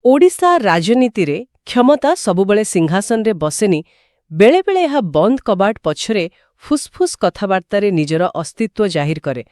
ଓଡ଼ିଶା ରାଜନୀତିରେ କ୍ଷମତା ସବୁବେଳେ ସିଂହାସନରେ ବସେନି, ବେଳେବେଳେ ଏହା ବନ୍ଦ କବାଟ ପଛରେ ଫୁସ୍ଫୁସ୍ କଥାବାର୍ତ୍ତାରେ ନିଜର ଅସ୍ତିତ୍ୱ ଜାହିର କରେ।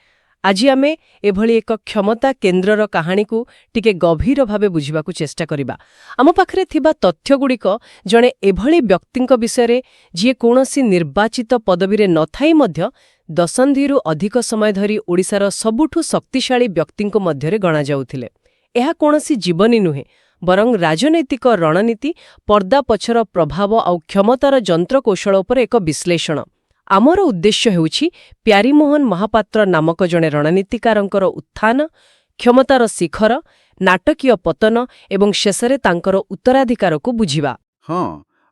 ଆଜି ଆମେ ଏଭଳି ଏକ କ୍ଷମତା କେନ୍ଦ୍ରର କାହାଣୀକୁ ଟିକେ ଗଭୀର ଭାବେ ବୁଝିବାକୁ ଚେଷ୍ଟା କରିବା। ଆମ ପାଖରେ ଥିବା ତଥ୍ୟଗୁଡ଼ିକ ଜଣେ ଏଭଳି ବ୍ୟକ୍ତିଙ୍କ ବିଷୟରେ ଯିଏ କୌଣସି ନିର୍ବାଚିତ ପଦବୀରେ ନଥାଇ ମଧ୍ୟ ଦଶନ୍ଧିରୁ ଅଧିକ ସମୟ ଧରି ଓଡ଼ିଶାର ସବୁଠୁ ଶକ୍ତିଶାଳୀ ବ୍ୟକ୍ତିଙ୍କ ମଧ୍ୟରେ ଗଣାଯାଉଥିଲେ। ଏହା କୌଣସି ଜୀବନୀ ନୁହେଁ, ବରଂ ରାଜନୈତିକ ରଣନୀତି, ପର୍ଦ୍ଦା ପଛର ପ୍ରଭାବ ଆଉ କ୍ଷମତାର ଯନ୍ତ୍ରକୌଶଳ ଉପରେ ଏକ ବିଶ୍ଳେଷଣ। ଆମର ଉଦ୍ଦେଶ୍ୟ ହେଉଛି ପ୍ୟାରୀମୋହନ ମହାପାତ୍ର ନାମକ ଜଣେ ରଣନୀତିକାରଙ୍କର ଉତ୍ଥାନ, କ୍ଷମତାର ଶିଖର, ନାଟକୀୟ ପତନ ଏବଂ ଶେଷରେ ତାଙ୍କର ଉତ୍ତରାଧିକାରକୁ ବୁଝିବା। ହଁ,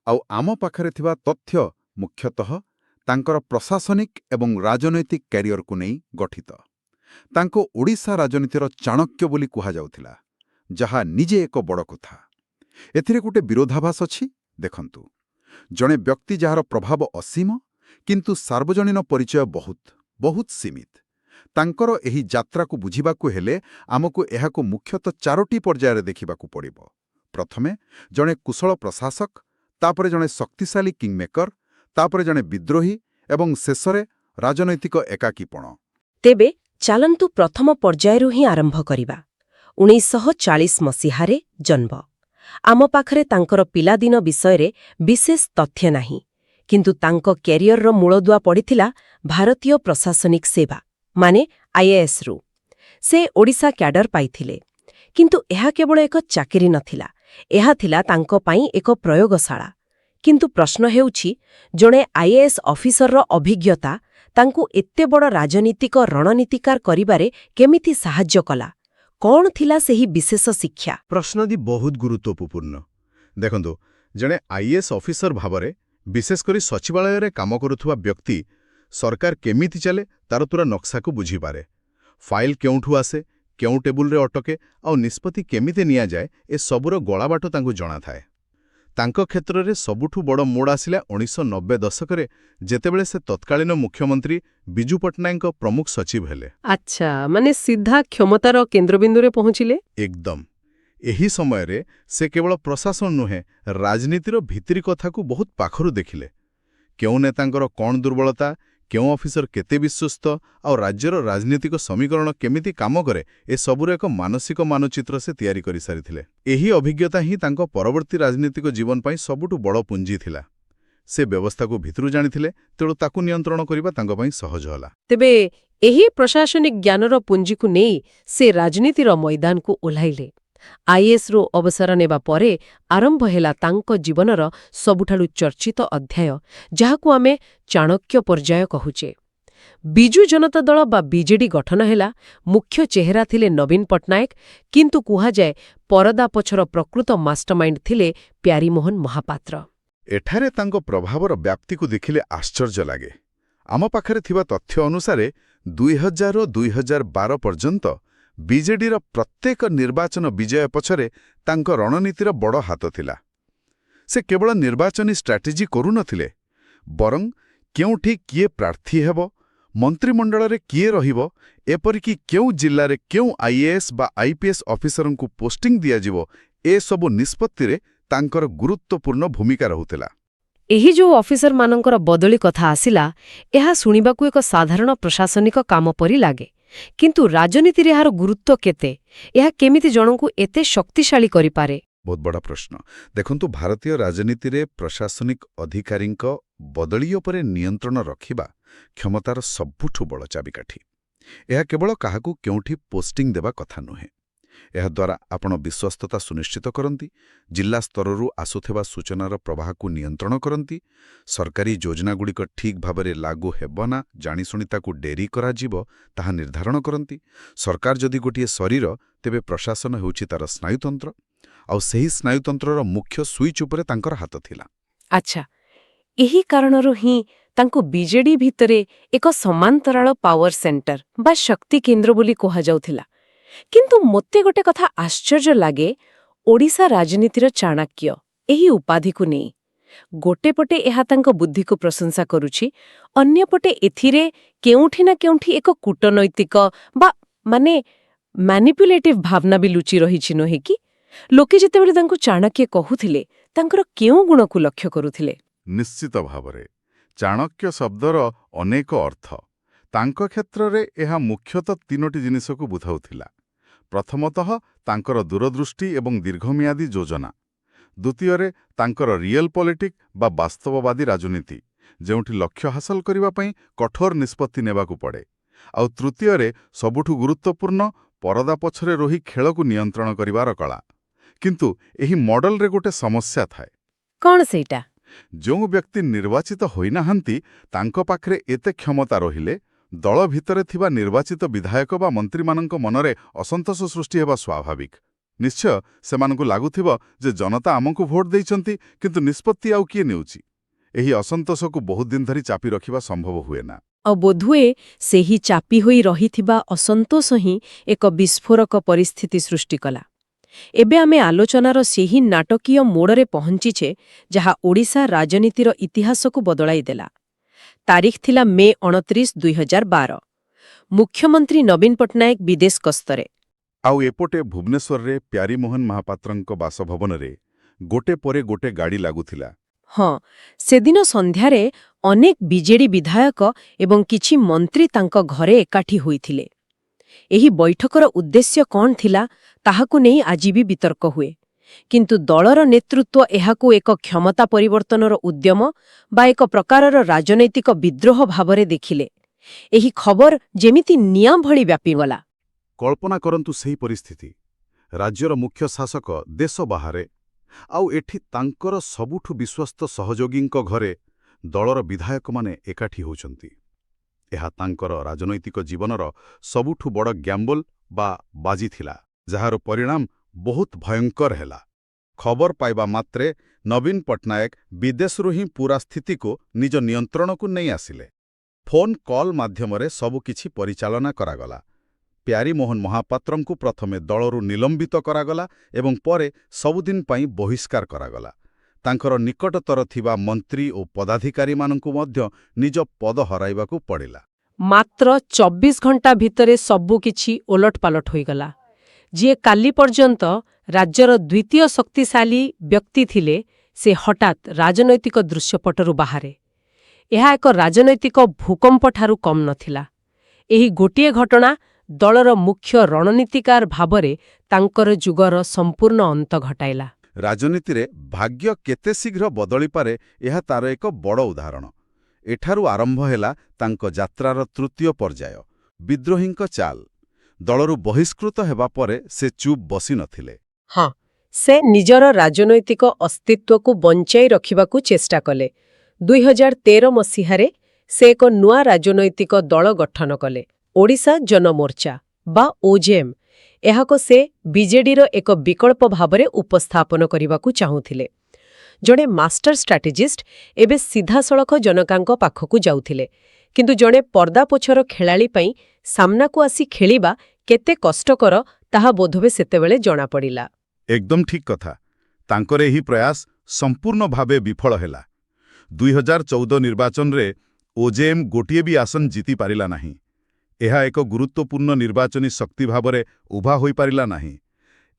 ଆଉ ଆମ ପାଖରେ ଥିବା ତଥ୍ୟ ମୁଖ୍ୟତଃ ତାଙ୍କର ପ୍ରଶାସନିକ ଏବଂ ରାଜନୈତିକ କ୍ୟାରିୟରକୁ ନେଇ ଗଠିତ। ତାଙ୍କୁ ଓଡ଼ିଶା ରାଜନୀତିର ଚାଣକ୍ୟ ବୋଲି କୁହାଯାଉଥିଲା, ଯାହା ନିଜେ ଏକ ବଡ଼ କଥା। ଏଥିରେ ଗୋଟେ ବିରୋଧାଭାସ ଅଛି। ଦେଖନ୍ତୁ, ଜଣେ ବ୍ୟକ୍ତି ଯାହାର ପ୍ରଭାବ ଅସୀମ କିନ୍ତୁ ସାର୍ବଜନୀନ ପରିଚୟ ବହୁତ ସୀମିତ। ତାଙ୍କର ଏହି ଯାତ୍ରାକୁ ବୁଝିବାକୁ ହେଲେ ଆମକୁ ଏହାକୁ ମୁଖ୍ୟତଃ 4ଟି ପର୍ଯ୍ୟାୟରେ ଦେଖିବାକୁ ପଡ଼ିବ। ପ୍ରଥମେ ଜଣେ କୁଶଳ ପ୍ରଶାସକ, ତାପରେ ଜଣେ ଶକ୍ତିଶାଳୀ କିଙ୍ଗମେକର, ତାପରେ ଜଣେ ବିଦ୍ରୋହୀ ଏବଂ ଶେଷରେ ରାଜନୈତିକ ଏକାକୀପଣ। ତେବେ ଚାଲନ୍ତୁ ପ୍ରଥମ ପର୍ଯ୍ୟାୟରୁ ହିଁ ଆରମ୍ଭ କରିବା। 1940 ମସିହାରେ ଜନ୍ମ। ଆମ ପାଖରେ ତାଙ୍କର ପିଲାଦିନ ବିଷୟରେ ବିଶେଷ ତଥ୍ୟ ନାହିଁ, କିନ୍ତୁ ତାଙ୍କ କ୍ୟାରିୟରର ମୂଳଦୁଆ ପଡ଼ିଥିଲା ଭାରତୀୟ ପ୍ରଶାସନିକ ସେବା ମାନେ ଆଇଏଏସ୍ରୁ। ସେ ଓଡ଼ିଶା କ୍ୟାଡର ପାଇଥିଲେ, କିନ୍ତୁ ଏହା କେବଳ ଏକ ଚାକିରି ନଥିଲା, ଏହା ଥିଲା ତାଙ୍କ ପାଇଁ ଏକ ପ୍ରୟୋଗଶାଳା। କିନ୍ତୁ ପ୍ରଶ୍ନ ହେଉଛି, ଜଣେ ଆଇଏଏସ୍ ଅଫିସରର ଅଭିଜ୍ଞତା ତାଙ୍କୁ ଏତେ ବଡ଼ ରାଜନୀତିକ ରଣନୀତିକାର କରିବାରେ କେମିତି ସାହାଯ୍ୟ କଲା? କ'ଣ ଥିଲା ସେହି ବିଶେଷ ଶିକ୍ଷା? ପ୍ରଶ୍ନଟି ବହୁତ ଗୁରୁତ୍ୱପୂର୍ଣ୍ଣ। ଦେଖନ୍ତୁ, ଜଣେ ଆଇଏଏସ୍ ଅଫିସର ଭାବରେ, ବିଶେଷ କରି ସଚିବାଳୟରେ କାମ କରୁଥିବା ବ୍ୟକ୍ତି ସରକାର କେମିତି ଚାଲେ ତାର ତୁରା ନକ୍ସାକୁ ବୁଝିପାରେ। ଫାଇଲ କେଉଁଠୁ ଆସେ, କେଉଁ ଟେବୁଲରେ ଅଟକେ ଆଉ ନିଷ୍ପତ୍ତି କେମିତି ନିଆଯାଏ, ଏ ସବୁର ଗଳାବାଟ ତାଙ୍କୁ ଜଣାଥାଏ। ତାଙ୍କ କ୍ଷେତ୍ରରେ ସବୁଠୁ ବଡ଼ ମୋଡ଼ ଆସିଲା 1990 ଦଶକରେ, ଯେତେବେଳେ ସେ ତତ୍କାଳୀନ ମୁଖ୍ୟମନ୍ତ୍ରୀ ବିଜୁ ପଟ୍ଟନାୟକଙ୍କ ପ୍ରମୁଖ ସଚିବ ହେଲେ। ଆଚ୍ଛା, ମାନେ ସିଧା କ୍ଷମତାର କେନ୍ଦ୍ରବିନ୍ଦୁରେ ପହଞ୍ଚିଲେ। ଏକଦମ। ଏହି ସମୟରେ ସେ କେବଳ ପ୍ରଶାସନ ନୁହେଁ, ରାଜନୀତିର ଭିତରି କଥାକୁ ବହୁତ ପାଖରୁ ଦେଖିଲେ। କେଉଁ ନେତାଙ୍କର କ'ଣ ଦୁର୍ବଳତା, କେଉଁ ଅଫିସର କେତେ ବିଶ୍ୱସ୍ତ, ଆଉ ରାଜ୍ୟର ରାଜନୀତିକ ସମୀକରଣ କେମିତି କାମ କରେ, ଏସବୁର ଏକ ମାନସିକ ମାନଚିତ୍ର ସେ ତିଆରି କରିସାରିଥିଲେ। ଏହି ଅଭିଜ୍ଞତା ହିଁ ତାଙ୍କ ପରବର୍ତ୍ତୀ ରାଜନୀତିକ ଜୀବନ ପାଇଁ ସବୁଠୁ ବଡ଼ ପୁଞ୍ଜି ଥିଲା। ସେ ବ୍ୟବସ୍ଥାକୁ ଭିତରୁ ଜାଣିଥିଲେ, ତେଣୁ ତାକୁ ନିୟନ୍ତ୍ରଣ କରିବା ତାଙ୍କ ପାଇଁ ସହଜ ହେଲା। ତେବେ ଏହି ପ୍ରଶାସନିକ ଜ୍ଞାନର ପୁଞ୍ଜିକୁ ନେଇ ସେ ରାଜନୀତିର ମଇଦାନକୁ ଓହ୍ଲାଇଲେ। ଆଇଏଏସ୍ରୁ ଅବସର ନେବା ପରେ ଆରମ୍ଭ ହେଲା ତାଙ୍କ ଜୀବନର ସବୁଠାରୁ ଚର୍ଚ୍ଚିତ ଅଧ୍ୟାୟ, ଯାହାକୁ ଆମେ ଚାଣକ୍ୟ ପର୍ଯ୍ୟାୟ କହୁଛେ। ବିଜୁ ଜନତା ଦଳ ବା ବିଜେଡି ଗଠନ ହେଲା। ମୁଖ୍ୟ ଚେହେରା ଥିଲେ ନବୀନ ପଟ୍ଟନାୟକ, କିନ୍ତୁ କୁହାଯାଏ ପରଦା ପଛର ପ୍ରକୃତ ମାଷ୍ଟରମାଇଣ୍ଡ ଥିଲେ ପ୍ୟାରୀମୋହନ ମହାପାତ୍ର। ଏଠାରେ ତାଙ୍କ ପ୍ରଭାବର ବ୍ୟାପ୍ତିକୁ ଦେଖିଲେ ଆଶ୍ଚର୍ଯ୍ୟ ଲାଗେ। ଆମ ପାଖରେ ଥିବା ତଥ୍ୟ ଅନୁସାରେ 2000ରୁ 2012 ପର୍ଯ୍ୟନ୍ତ ବିଜେଡିର ପ୍ରତ୍ୟେକ ନିର୍ବାଚନ ବିଜୟ ପଛରେ ତାଙ୍କ ରଣନୀତିର ବଡ଼ ହାତ ଥିଲା। ସେ କେବଳ ନିର୍ବାଚନୀ ଷ୍ଟ୍ରାଟେଜି କରୁନଥିଲେ, ବରଂ କେଉଁଠି କିଏ ପ୍ରାର୍ଥୀ ହେବ, ମନ୍ତ୍ରିମଣ୍ଡଳରେ କିଏ ରହିବ, ଏପରିକି କେଉଁ ଜିଲ୍ଲାରେ କେଉଁ ଆଇଏଏସ୍ ବା ଆଇପିଏସ୍ ଅଫିସରଙ୍କୁ ପୋଷ୍ଟିଂ ଦିଆଯିବ, ଏସବୁ ନିଷ୍ପତ୍ତିରେ ତାଙ୍କର ଗୁରୁତ୍ୱପୂର୍ଣ୍ଣ ଭୂମିକା ରହୁଥିଲା। ଏହି ଯେଉଁ ଅଫିସରମାନଙ୍କର ବଦଳି କଥା ଆସିଲା, ଏହା ଶୁଣିବାକୁ ଏକ ସାଧାରଣ ପ୍ରଶାସନିକ କାମ ପରି ଲାଗେ। କିନ୍ତୁ ରାଜନୀତିରେ ଏହାର ଗୁରୁତ୍ୱ କେତେ? ଏହା କେମିତି ଜଣଙ୍କୁ ଏତେ ଶକ୍ତିଶାଳୀ କରିପାରେ? ବହୁତ ବଡ଼ ପ୍ରଶ୍ନ। ଦେଖନ୍ତୁ, ଭାରତୀୟ ରାଜନୀତିରେ ପ୍ରଶାସନିକ ଅଧିକାରୀଙ୍କ ବଦଳି ଉପରେ ନିୟନ୍ତ୍ରଣ ରଖିବା କ୍ଷମତାର ସବୁଠୁ ବଡ଼ ଚାବିକାଠି। ଏହା କେବଳ କାହାକୁ କେଉଁଠି ପୋଷ୍ଟିଂ ଦେବା କଥା ନୁହେଁ। ଏହାଦ୍ୱାରା ଆପଣ ବିଶ୍ୱସ୍ତତା ସୁନିଶ୍ଚିତ କରନ୍ତି, ଜିଲ୍ଲା ସ୍ତରରୁ ଆସୁଥିବା ସୂଚନାର ପ୍ରବାହକୁ ନିୟନ୍ତ୍ରଣ କରନ୍ତି, ସରକାରୀ ଯୋଜନାଗୁଡ଼ିକ ଠିକ୍ ଭାବରେ ଲାଗୁ ହେବ ନା ଜାଣିଶୁଣି ତାକୁ ଡେରି କରାଯିବ ତାହା ନିର୍ଦ୍ଧାରଣ କରନ୍ତି। ସରକାର ଯଦି ଗୋଟିଏ ଶରୀର, ତେବେ ପ୍ରଶାସନ ହେଉଛି ତାର ସ୍ନାୟୁତନ୍ତ୍ର, ଆଉ ସେହି ସ୍ନାୟୁତନ୍ତ୍ରର ମୁଖ୍ୟ ସୁଇଚ୍ ଉପରେ ତାଙ୍କର ହାତ ଥିଲା। ଆଚ୍ଛା, ଏହି କାରଣରୁ ହିଁ ତାଙ୍କୁ ବିଜେଡି ଭିତରେ ଏକ ସମାନ୍ତରାଳ ପାୱାର ସେଣ୍ଟର ବା ଶକ୍ତି କେନ୍ଦ୍ର ବୋଲି କୁହାଯାଉଥିଲା। କିନ୍ତୁ ମୋତେ ଗୋଟେ କଥା ଆଶ୍ଚର୍ଯ୍ୟ ଲାଗେ ଓଡ଼ିଶା ରାଜନୀତିର ଚାଣକ୍ୟ ଏହି ଉପାଧିକୁ ନେଇ। ଗୋଟେ ପଟେ ଏହା ତାଙ୍କ ବୁଦ୍ଧିକୁ ପ୍ରଶଂସା କରୁଛି, ଅନ୍ୟପଟେ ଏଥିରେ କେଉଁଠି ନା କେଉଁଠି ଏକ କୂଟନୈତିକ ବା ମ୍ୟାନିପୁଲେଟିଭ ଭାବନା ବି ଲୁଚି ରହିଛି, ନୁହେଁ କି? ଲୋକେ ଯେତେବେଳେ ତାଙ୍କୁ ଚାଣକ୍ୟ କହୁଥିଲେ ତାଙ୍କର କେଉଁ ଗୁଣକୁ ଲକ୍ଷ୍ୟ କରୁଥିଲେ? ନିଶ୍ଚିତ ଭାବରେ ଚାଣକ୍ୟ ଶବ୍ଦର ଅନେକ ଅର୍ଥ। ତାଙ୍କ କ୍ଷେତ୍ରରେ ଏହା ମୁଖ୍ୟତଃ ତିନୋଟି ଜିନିଷକୁ ବୁଝାଉଥିଲା। ପ୍ରଥମତଃ ତାଙ୍କର ଦୂରଦୃଷ୍ଟି ଏବଂ ଦୀର୍ଘମିଆଦୀ ଯୋଜନା। ଦ୍ୱିତୀୟରେ ତାଙ୍କର ରିଏଲ ପଲିଟିକ୍ ବା ବାସ୍ତବବାଦୀ ରାଜନୀତି, ଯେଉଁଠି ଲକ୍ଷ୍ୟ ହାସଲ କରିବା ପାଇଁ କଠୋର ନିଷ୍ପତ୍ତି ନେବାକୁ ପଡ଼େ। ଆଉ ତୃତୀୟରେ ସବୁଠୁ ଗୁରୁତ୍ୱପୂର୍ଣ୍ଣ, ପରଦା ପଛରେ ରହି ଖେଳକୁ ନିୟନ୍ତ୍ରଣ କରିବାର କଳା। କିନ୍ତୁ ଏହି ମଡେଲରେ ଗୋଟେ ସମସ୍ୟା ଥାଏ। କ'ଣ ସେଇଟା? ଯେଉଁ ବ୍ୟକ୍ତି ନିର୍ବାଚିତ ହୋଇନାହାନ୍ତି ତାଙ୍କ ପାଖରେ ଏତେ କ୍ଷମତା ରହିଲେ ଦଳ ଭିତରେ ଥିବା ନିର୍ବାଚିତ ବିଧାୟକ ବା ମନ୍ତ୍ରୀମାନଙ୍କ ମନରେ ଅସନ୍ତୋଷ ସୃଷ୍ଟି ହେବା ସ୍ୱାଭାବିକ। ନିଶ୍ଚୟ ସେମାନଙ୍କୁ ଲାଗୁଥିବ ଯେ ଜନତା ଆମକୁ ଭୋଟ ଦେଇଛନ୍ତି, କିନ୍ତୁ ନିଷ୍ପତ୍ତି ଆଉ କିଏ ନେଉଛି? ଏହି ଅସନ୍ତୋଷକୁ ବହୁତ ଦିନ ଧରି ଚାପି ରଖିବା ସମ୍ଭବ ହୁଏ ନା। ଆଉ ବୋଧହୁଏ ସେହି ଚାପି ହୋଇ ରହିଥିବା ଅସନ୍ତୋଷ ହିଁ ଏକ ବିସ୍ଫୋରକ ପରିସ୍ଥିତି ସୃଷ୍ଟି କଲା। ଏବେ ଆମେ ଆଲୋଚନାର ସେହି ନାଟକୀୟ ମୋଡ଼ରେ ପହଞ୍ଚିଛେ ଯାହା ଓଡ଼ିଶା ରାଜନୀତିର ଇତିହାସକୁ ବଦଳାଇ ଦେଲା। ତାରିଖ ଥିଲା ମେ 29, 2012। ମୁଖ୍ୟମନ୍ତ୍ରୀ ନବୀନ ପଟ୍ଟନାୟକ ବିଦେଶ ଗସ୍ତରେ। ଆଉ ଏପଟେ ଭୁବନେଶ୍ୱରରେ ପ୍ୟାରୀମୋହନ ମହାପାତ୍ରଙ୍କ ବାସଭବନରେ ଗୋଟେ ପରେ ଗୋଟେ ଗାଡ଼ି ଲାଗୁଥିଲା। ହଁ, ସେଦିନ ସନ୍ଧ୍ୟାରେ ଅନେକ ବିଜେଡି ବିଧାୟକ ଏବଂ କିଛି ମନ୍ତ୍ରୀ ତାଙ୍କ ଘରେ ଏକାଠି ହୋଇଥିଲେ। ଏହି ବୈଠକର ଉଦ୍ଦେଶ୍ୟ କ'ଣ ଥିଲା ତାହାକୁ ନେଇ ଆଜି ବି ବିତର୍କ ହୁଏ। କିନ୍ତୁ ଦଳର ନେତୃତ୍ୱ ଏହାକୁ ଏକ କ୍ଷମତା ପରିବର୍ତ୍ତନର ଉଦ୍ୟମ ବା ଏକ ପ୍ରକାରର ରାଜନୈତିକ ବିଦ୍ରୋହ ଭାବରେ ଦେଖିଲେ। ଏହି ଖବର ଯେମିତି ନିଆଁ ଭଳି ବ୍ୟାପିଗଲା। କଳ୍ପନା କରନ୍ତୁ ସେହି ପରିସ୍ଥିତି। ରାଜ୍ୟର ମୁଖ୍ୟ ଶାସକ ଦେଶ ବାହାରେ, ଆଉ ଏଠି ତାଙ୍କର ସବୁଠୁ ବିଶ୍ୱସ୍ତ ସହଯୋଗୀଙ୍କ ଘରେ ଦଳର ବିଧାୟକମାନେ ଏକାଠି ହେଉଛନ୍ତି। ଏହା ତାଙ୍କର ରାଜନୈତିକ ଜୀବନର ସବୁଠୁ ବଡ଼ ଗ୍ୟାମ୍ବଲ ବା ବାଜି ଥିଲା, ଯାହାର ପରିଣାମ ବହୁତ ଭୟଙ୍କର ହେଲା। ଖବର ପାଇବା ମାତ୍ରେ ନବୀନ ପଟ୍ଟନାୟକ ବିଦେଶରୁ ହିଁ ପୂରା ସ୍ଥିତିକୁ ନିଜ ନିୟନ୍ତ୍ରଣକୁ ନେଇ ଆସିଲେ। ଫୋନ୍ କଲ୍ ମାଧ୍ୟମରେ ସବୁକିଛି ପରିଚାଳନା କରାଗଲା। ପ୍ୟାରୀମୋହନ ମହାପାତ୍ରଙ୍କୁ ପ୍ରଥମେ ଦଳରୁ ନିଲମ୍ବିତ କରାଗଲା ଏବଂ ପରେ ସବୁଦିନ ପାଇଁ ବହିଷ୍କାର କରାଗଲା। ତାଙ୍କର ନିକଟତର ଥିବା ମନ୍ତ୍ରୀ ଓ ପଦାଧିକାରୀମାନଙ୍କୁ ମଧ୍ୟ ନିଜ ପଦ ହରାଇବାକୁ ପଡ଼ିଲା। ମାତ୍ର 24 ଘଣ୍ଟା ଭିତରେ ସବୁକିଛି ଓଲଟପାଲଟ ହୋଇଗଲା। ଯିଏ କାଲି ପର୍ଯ୍ୟନ୍ତ ରାଜ୍ୟର ଦ୍ୱିତୀୟ ଶକ୍ତିଶାଳୀ ବ୍ୟକ୍ତି ଥିଲେ, ସେ ହଠାତ୍ ରାଜନୈତିକ ଦୃଶ୍ୟପଟରୁ ବାହାରେ। ଏହା ଏକ ରାଜନୈତିକ ଭୂକମ୍ପଠାରୁ କମ୍ ନଥିଲା। ଏହି ଗୋଟିଏ ଘଟଣା ଦଳର ମୁଖ୍ୟ ରଣନୀତିକାର ଭାବରେ ତାଙ୍କର ଯୁଗର ସମ୍ପୂର୍ଣ୍ଣ ଅନ୍ତ ଘଟାଇଲା। ରାଜନୀତିରେ ଭାଗ୍ୟ କେତେ ଶୀଘ୍ର ବଦଳିପାରେ ଏହା ତାର ଏକ ବଡ଼ ଉଦାହରଣ। ଏଠାରୁ ଆରମ୍ଭ ହେଲା ତାଙ୍କ ଯାତ୍ରାର ତୃତୀୟ ପର୍ଯ୍ୟାୟ, ବିଦ୍ରୋହୀଙ୍କ ଚାଲ। ଦଳରୁ ବହିଷ୍କୃତ ହେବା ପରେ ସେ ଚୁପ୍ ବସିନଥିଲେ। ହଁ, ସେ ନିଜର ରାଜନୈତିକ ଅସ୍ତିତ୍ୱକୁ ବଞ୍ଚାଇ ରଖିବାକୁ ଚେଷ୍ଟା କଲେ। 2013 ମସିହାରେ ସେ ଏକ ନୂଆ ରାଜନୈତିକ ଦଳ ଗଠନ କଲେ, ଓଡ଼ିଶା ଜନମୋର୍ଚ୍ଚା ବା ଓଜେଏମ୍। ଏହାକୁ ସେ ବିଜେଡିର ଏକ ବିକଳ୍ପ ଭାବରେ ଉପସ୍ଥାପନ କରିବାକୁ ଚାହୁଁଥିଲେ। ଜଣେ ମାଷ୍ଟର ଷ୍ଟ୍ରାଟେଜିଷ୍ଟ ଏବେ ସିଧାସଳଖ ଜନତାଙ୍କ ପାଖକୁ ଯାଉଥିଲେ। କିନ୍ତୁ ଜଣେ ପର୍ଦ୍ଦାପଛର ଖେଳାଳି ପାଇଁ ସାମ୍ନାକୁ ଆସି ଖେଳିବା କେତେ କଷ୍ଟକର ତାହା ବୋଧହୁଏ ସେତେବେଳେ ଜଣାପଡ଼ିଲା। ଏକଦମ ଠିକ୍ କଥା। ତାଙ୍କର ଏହି ପ୍ରୟାସ ସମ୍ପୂର୍ଣ୍ଣ ଭାବେ ବିଫଳ ହେଲା। 2014 ନିର୍ବାଚନରେ ଓଜେଏମ୍ ଗୋଟିଏ ବି ଆସନ ଜିତିପାରିଲା ନାହିଁ। ଏହା ଏକ ଗୁରୁତ୍ୱପୂର୍ଣ୍ଣ ନିର୍ବାଚନୀ ଶକ୍ତି ଭାବରେ ଉଭା ହୋଇପାରିଲା ନାହିଁ।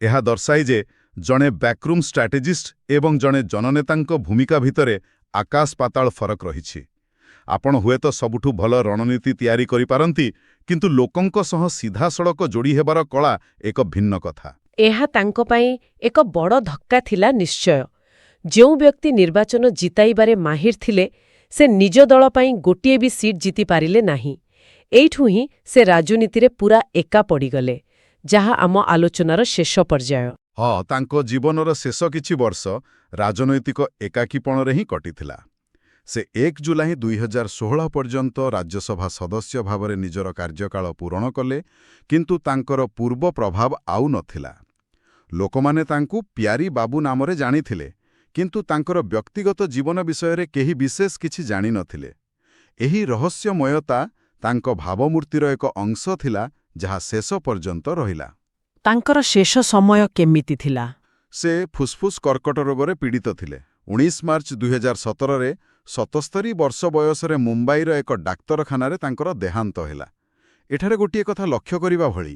ଏହା ଦର୍ଶାଏ ଯେ ଜଣେ ବ୍ୟାକ୍ରୁମ୍ ଷ୍ଟ୍ରାଟେଜିଷ୍ଟ ଏବଂ ଜଣେ ଜନନେତାଙ୍କ ଭୂମିକା ଭିତରେ ଆକାଶ ପାତାଳ ଫରକ ରହିଛି। ଆପଣ ହୁଏତ ସବୁଠୁ ଭଲ ରଣନୀତି ତିଆରି କରିପାରନ୍ତି, କିନ୍ତୁ ଲୋକଙ୍କ ସହ ସିଧାସଳଖ ଯୋଡ଼ି ହେବାର କଳା ଏକ ଭିନ୍ନ କଥା। ଏହା ତାଙ୍କ ପାଇଁ ଏକ ବଡ଼ ଧକ୍କା ଥିଲା ନିଶ୍ଚୟ। ଯେଉଁ ବ୍ୟକ୍ତି ନିର୍ବାଚନ ଜିତାଇବାରେ ମାହିର ଥିଲେ, ସେ ନିଜ ଦଳ ପାଇଁ ଗୋଟିଏ ବି ସିଟ୍ ଜିତିପାରିଲେ ନାହିଁ। ଏଇଠୁ ହିଁ ସେ ରାଜନୀତିରେ ପୁରା ଏକା ପଡ଼ିଗଲେ, ଯାହା ଆମ ଆଲୋଚନାର ଶେଷ ପର୍ଯ୍ୟାୟ। ହଁ, ତାଙ୍କ ଜୀବନର ଶେଷ କିଛି ବର୍ଷ ରାଜନୈତିକ ଏକାକୀପଣରେ ହିଁ କଟିଥିଲା। ସେ 1 ଜୁଲାଇ 2016 ପର୍ଯ୍ୟନ୍ତ ରାଜ୍ୟସଭା ସଦସ୍ୟ ଭାବରେ ନିଜର କାର୍ଯ୍ୟକାଳ ପୂରଣ କଲେ, କିନ୍ତୁ ତାଙ୍କର ପୂର୍ବ ପ୍ରଭାବ ଆଉ ନଥିଲା। ଲୋକମାନେ ତାଙ୍କୁ ପ୍ୟାରୀ ବାବୁ ନାମରେ ଜାଣିଥିଲେ, କିନ୍ତୁ ତାଙ୍କର ବ୍ୟକ୍ତିଗତ ଜୀବନ ବିଷୟରେ କେହି ବିଶେଷ କିଛି ଜାଣିନଥିଲେ। ଏହି ରହସ୍ୟମୟତା ତାଙ୍କ ଭାବମୂର୍ତ୍ତିର ଏକ ଅଂଶ ଥିଲା, ଯାହା ଶେଷ ପର୍ଯ୍ୟନ୍ତ ରହିଲା। ତାଙ୍କର ଶେଷ ସମୟ କେମିତି ଥିଲା? ସେ ଫୁସ୍ଫୁସ୍ କର୍କଟ ରୋଗରେ ପୀଡ଼ିତ ଥିଲେ। 19 ମାର୍ଚ୍ଚ 2017ରେ 77 ବର୍ଷ ବୟସରେ ମୁମ୍ବାଇର ଏକ ଡାକ୍ତରଖାନାରେ ତାଙ୍କର ଦେହାନ୍ତ ହେଲା। ଏଠାରେ ଗୋଟିଏ କଥା ଲକ୍ଷ୍ୟ କରିବା ଭଳି,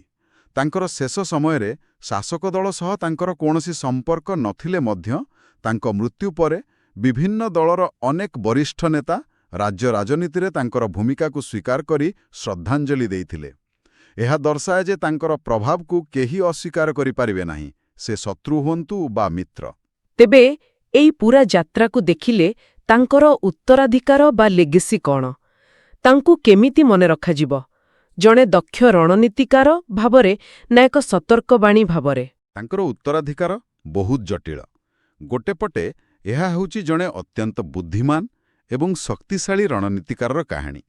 ତାଙ୍କର ଶେଷ ସମୟରେ ଶାସକ ଦଳ ସହ ତାଙ୍କର କୌଣସି ସମ୍ପର୍କ ନଥିଲେ ମଧ୍ୟ ତାଙ୍କ ମୃତ୍ୟୁ ପରେ ବିଭିନ୍ନ ଦଳର ଅନେକ ବରିଷ୍ଠ ନେତା ରାଜ୍ୟ ରାଜନୀତିରେ ତାଙ୍କର ଭୂମିକାକୁ ସ୍ୱୀକାର କରି ଶ୍ରଦ୍ଧାଞ୍ଜଳି ଦେଇଥିଲେ। ଏହା ଦର୍ଶାଏ ଯେ ତାଙ୍କର ପ୍ରଭାବକୁ କେହି ଅସ୍ୱୀକାର କରିପାରିବେ ନାହିଁ, ସେ ଶତ୍ରୁ ହୁଅନ୍ତୁ ବା ମିତ୍ର। ତେବେ ଏଇ ପୂରା ଯାତ୍ରାକୁ ଦେଖିଲେ ତାଙ୍କର ଉତ୍ତରାଧିକାର ବା ଲେଗେସି କ'ଣ? ତାଙ୍କୁ କେମିତି ମନେ ରଖାଯିବ? ଜଣେ ଦକ୍ଷ ରଣନୀତିକାର ଭାବରେ ନା ଏକ ସତର୍କବାଣୀ ଭାବରେ? ତାଙ୍କର ଉତ୍ତରାଧିକାର ବହୁତ ଜଟିଳ। ଗୋଟେ ପଟେ ଏହା ହେଉଛି ଜଣେ ଅତ୍ୟନ୍ତ ବୁଦ୍ଧିମାନ ଏବଂ ଶକ୍ତିଶାଳୀ ରଣନୀତିକାରର କାହାଣୀ,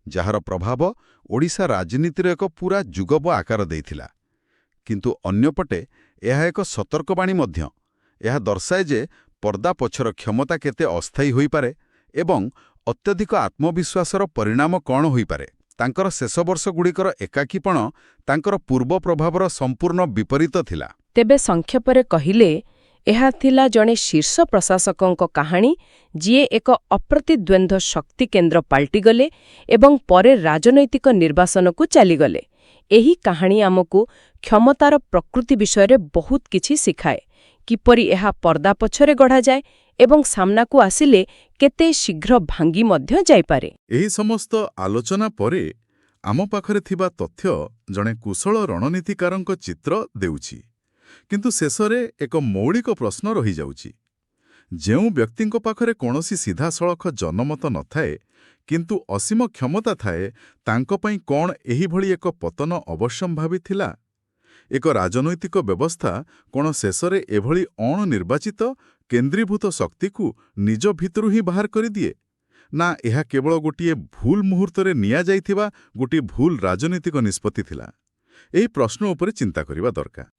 ଯାହାର ପ୍ରଭାବ ଓଡ଼ିଶା ରାଜନୀତିର ଏକ ପୂରା ଯୁଗବ ଆକାର ଦେଇଥିଲା। କିନ୍ତୁ ଅନ୍ୟପଟେ ଏହା ଏକ ସତର୍କବାଣୀ ମଧ୍ୟ। ଏହା ଦର୍ଶାଏ ଯେ ପର୍ଦ୍ଦା ପଛର କ୍ଷମତା କେତେ ଅସ୍ଥାୟୀ ହୋଇପାରେ ଏବଂ ଅତ୍ୟଧିକ ଆତ୍ମବିଶ୍ୱାସର ପରିଣାମ କ'ଣ ହୋଇପାରେ। ତାଙ୍କର ଶେଷ ବର୍ଷଗୁଡ଼ିକର ଏକାକୀପଣ ତାଙ୍କର ପୂର୍ବ ପ୍ରଭାବର ସମ୍ପୂର୍ଣ୍ଣ ବିପରୀତ ଥିଲା। ତେବେ ସଂକ୍ଷେପରେ କହିଲେ ଏହା ଥିଲା ଜଣେ ଶୀର୍ଷ ପ୍ରଶାସକଙ୍କ କାହାଣୀ, ଯିଏ ଏକ ଅପ୍ରତିଦ୍ୱନ୍ଦ୍ୱ ଶକ୍ତି କେନ୍ଦ୍ର ପାଲଟିଗଲେ ଏବଂ ପରେ ରାଜନୈତିକ ନିର୍ବାସନକୁ ଚାଲିଗଲେ। ଏହି କାହାଣୀ ଆମକୁ କ୍ଷମତାର ପ୍ରକୃତି ବିଷୟରେ ବହୁତ କିଛି ଶିଖାଏ, କିପରି ଏହା ପର୍ଦ୍ଦା ପଛରେ ଗଢ଼ାଯାଏ ଏବଂ ସାମ୍ନାକୁ ଆସିଲେ କେତେ ଶୀଘ୍ର ଭାଙ୍ଗି ମଧ୍ୟ ଯାଇପାରେ। ଏହି ସମସ୍ତ ଆଲୋଚନା ପରେ ଆମ ପାଖରେ ଥିବା ତଥ୍ୟ ଜଣେ କୁଶଳ ରଣନୀତିକାରଙ୍କ ଚିତ୍ର ଦେଉଛି। କିନ୍ତୁ ଶେଷରେ ଏକ ମୌଳିକ ପ୍ରଶ୍ନ ରହିଯାଉଛି। ଯେଉଁ ବ୍ୟକ୍ତିଙ୍କ ପାଖରେ କୌଣସି ସିଧାସଳଖ ଜନମତ ନଥାଏ କିନ୍ତୁ ଅସୀମ କ୍ଷମତା ଥାଏ, ତାଙ୍କ ପାଇଁ କ'ଣ ଏହିଭଳି ଏକ ପତନ ଅବଶ୍ୟମ୍ଭାବୀ ଥିଲା? ଏକ ରାଜନୈତିକ ବ୍ୟବସ୍ଥା କ'ଣ ଶେଷରେ ଏଭଳି ଅଣନିର୍ବାଚିତ କେନ୍ଦ୍ରୀଭୂତ ଶକ୍ତିକୁ ନିଜ ଭିତରୁ ହିଁ ବାହାର କରିଦିଏ? ନା ଏହା କେବଳ ଗୋଟିଏ ଭୁଲ ମୁହୂର୍ତ୍ତରେ ନିଆଯାଇଥିବା ଗୋଟିଏ ଭୁଲ ରାଜନୈତିକ ନିଷ୍ପତ୍ତି ଥିଲା? ଏହି ପ୍ରଶ୍ନ ଉପରେ ଚିନ୍ତା କରିବା ଦରକାର।